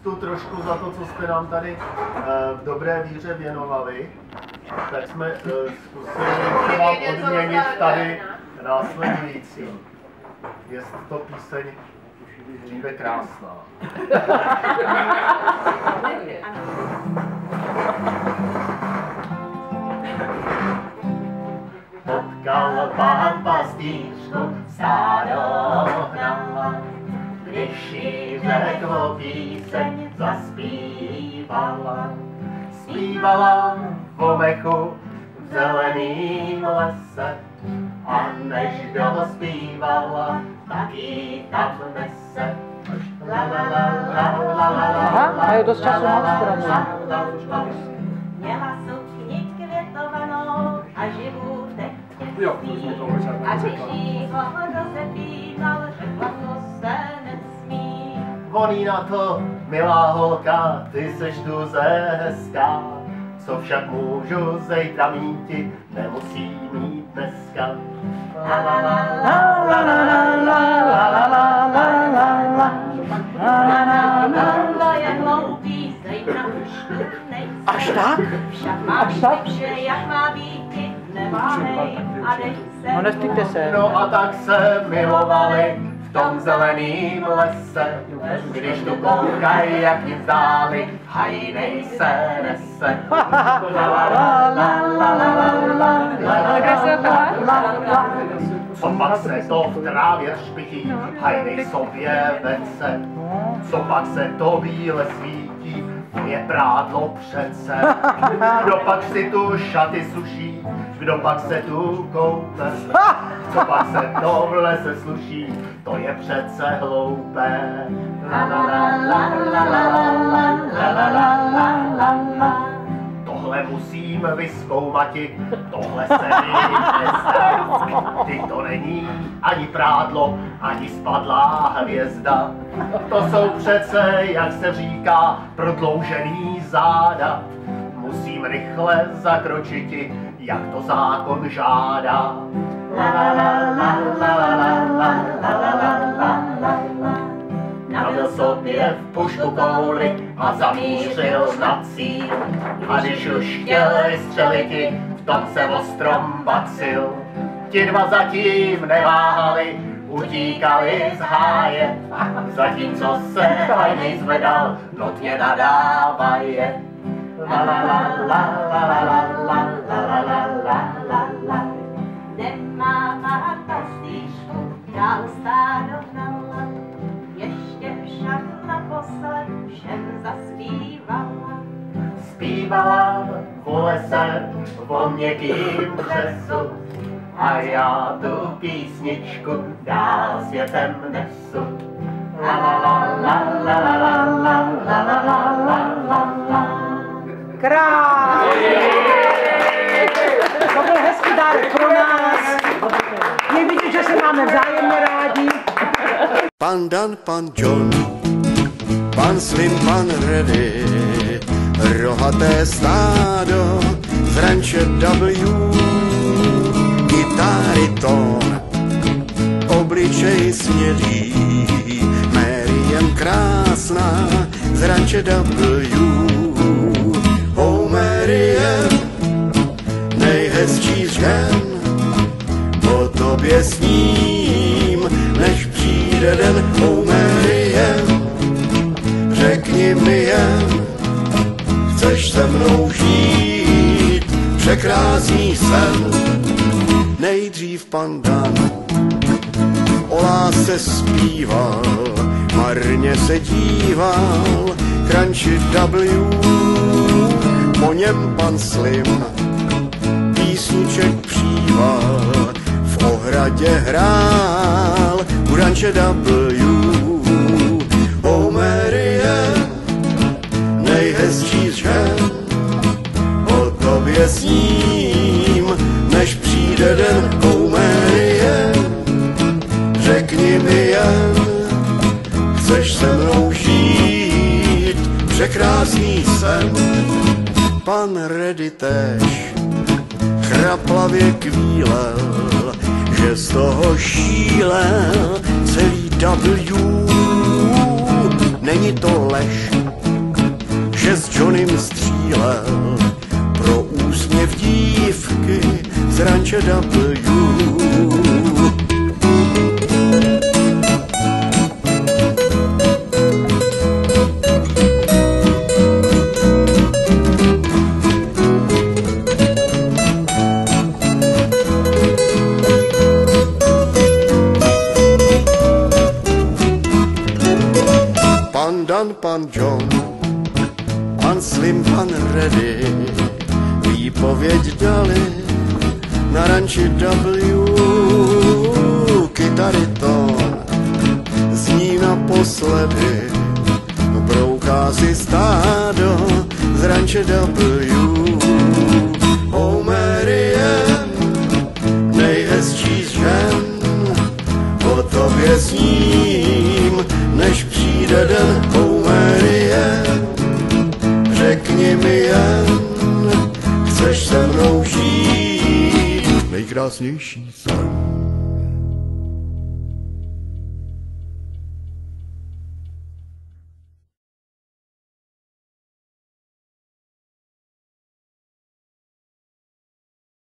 úctu trošku za to, co jste nám tady v dobré víře věnovali, tak jsme zkusili vám odměnit tady následující. Je to píseň Dříve krásná. Potkal pán pastýřku stádo hnala, když jí řekl píseň zaspívala. Zpívala v mechu v zeleným lese, a než dospívala, tak jí tam nese. A je dost času na stranu. Měla sukni květovanou a živů teď a když jí ho rozepínal, řekla, to se nesmí. Voní na to, milá holka, ty seš tu hezká, co však můžu zítra míti, nemusí mít dneska. La la la la la la la la la la la To je hloupý, zítra už tu nejsem. Až tak? Však máš vše, jak má být, neváhej a dej se. No nestýďte se. No a tak se milovali v tom zeleným lese, když tu koukaj, jak jim zdáli, hajnej se nese. Co pak se to v trávě špichí, hajnej sobě vece. Co pak se to bíle svítí, je prádlo přece. Kdo pak si tu šaty suší, kdo pak se tu koupe, co pak se to v lese sluší, to je přece hloupé. La la la la la la la la la la la. Tohle musím vyzkoumati, tohle se mi nezdá. Ty to není ani prádlo, ani spadlá hvězda. To jsou přece, jak se říká, prodloužený záda. Musím rychle zakročiti, jak to zákon žádá. La la la la la la la la la la la. Nabil sobě v pušku kouli a zamířil na cíl. A když už chtěl vystřeliti, v tom se ostrom bacil. Ti dva zatím neváhali, utíkali z háje, zatímco se hajnej zvedal, notně nadávaje. La la la la la la la la la la la la la. Nemá má pastýřku, dál stádo hnala, ještě však naposled všem zaspívala. Zpívala v lese, o měkkým přesu, a já tu písničku dál světem nesu. La la la la la la la la la la la la la. Krásně! To byl hezký dárek pro nás. Je vidět, že se máme vzájemně rádi. Pan Dan, pan John, pan Slim, pan Reddy, rohaté stádo z ranče W, kytáry tón, obličej smědý, Mary jen krásná z ranče W. Oh Mary jen, nejhezčí z žen, o tobě sním, než přijde den. Oh Mary jen, řekni mi jen, chceš se mnou žít překrásný sen. Nejdřív pan Dan o lásce zpíval, marně se díval k ranči W. Po něm pan Slim písniček příval, v ohradě hrál u ranče W. Oh Mary jen, nejhezčí z žen, o tobě sním, než přijde den. Oh Mary jen, řekni mi jen, chceš se mnou žít překrásný sen. Pan Reddy též chraplavě kvílel, že z toho šílel celý W. Není to lež, že s Johnnym střílel pro úsměv dívky z ranče W. Pan Dan, pan John, pan Slim, pan Reddy výpověď dali na ranči W. Kytary tón zní naposledy, brouká si stádo z ranče W. Oh Marian, nejhezčí z žen, o tobě sním, než přijde den. Oh Marian, řekni mi jen, chceš se mnou žít nejkrásnější sen.